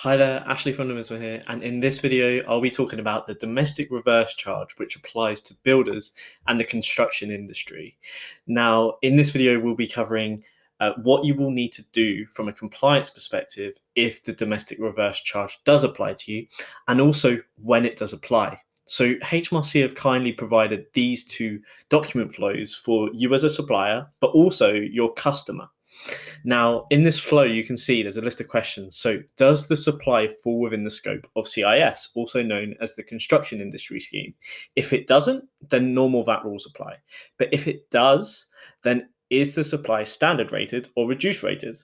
Hi there, Ashley from Nomisma here, and in this video I'll be talking about the domestic reverse charge which applies to builders and the construction industry. Now, in this video we'll be covering what you will need to do from a compliance perspective if the domestic reverse charge does apply to you, and also when it does apply. So HMRC have kindly provided these two document flows for you as a supplier, but also your customer. Now, in this flow, you can see there's a list of questions. So, does the supply fall within the scope of CIS, also known as the Construction Industry Scheme? If it doesn't, then normal VAT rules apply. But if it does, then is the supply standard rated or reduced rated?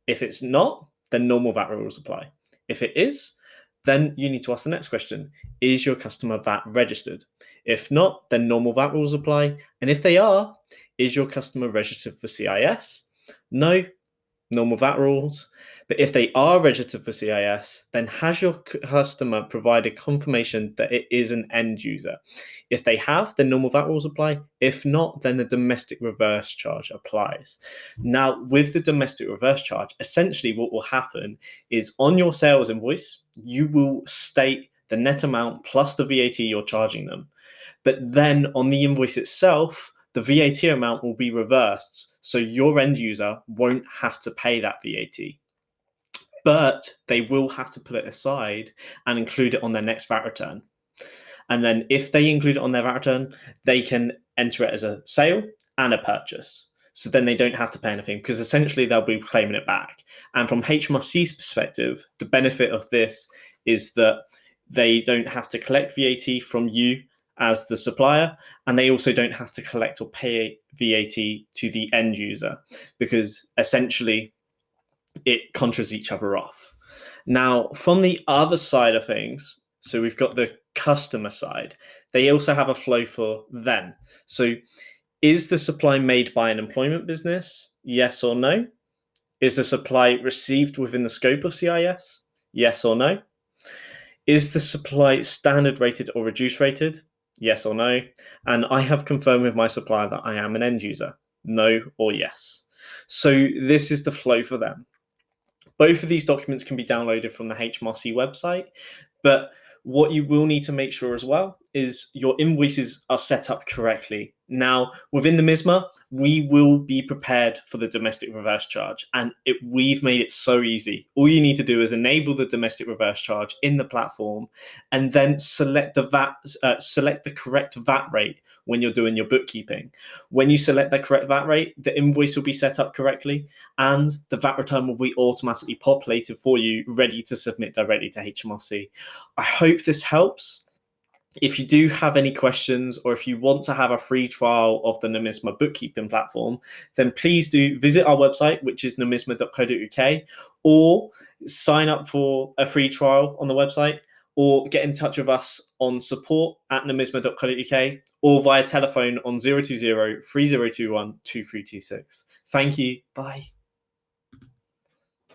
If it's not, then normal VAT rules apply. If it is, then you need to ask the next question. Is your customer VAT registered? If not, then normal VAT rules apply. And if they are, is your customer registered for CIS? No, normal VAT rules. But if they are registered for CIS, then has your customer provided confirmation that it is an end user? If they have, then normal VAT rules apply. If not, then the domestic reverse charge applies. Now, with the domestic reverse charge, essentially what will happen is on your sales invoice, you will state the net amount plus the VAT you're charging them. But then on the invoice itself, the VAT amount will be reversed, so your end user won't have to pay that VAT. But they will have to put it aside and include it on their next VAT return. And then if they include it on their VAT return, they can enter it as a sale and a purchase. So then they don't have to pay anything because essentially they'll be claiming it back. And from HMRC's perspective, the benefit of this is that they don't have to collect VAT from you as the supplier, and they also don't have to collect or pay VAT to the end user because essentially it contras each other off. Now, from the other side of things, so we've got the customer side, they also have a flow for them. So is the supply made by an employment business? Yes or no? Is the supply received within the scope of CIS? Yes or no? Is the supply standard rated or reduced rated? Yes or no? And I have confirmed with my supplier that I am an end user. No or yes. So this is the flow for them. Both of these documents can be downloaded from the HMRC website, but what you will need to make sure as well is your invoices are set up correctly. Now, within Nomisma, we will be prepared for the domestic reverse charge, and we've made it so easy. All you need to do is enable the domestic reverse charge in the platform, and then select the correct VAT rate when you're doing your bookkeeping. When you select the correct VAT rate, the invoice will be set up correctly, and the VAT return will be automatically populated for you, ready to submit directly to HMRC. I hope this helps. If you do have any questions, or if you want to have a free trial of the Nomisma bookkeeping platform, then please do visit our website, which is nomisma.co.uk, or sign up for a free trial on the website, or get in touch with us on support@nomisma.co.uk, or via telephone on 020 3021 2326. Thank you. Bye.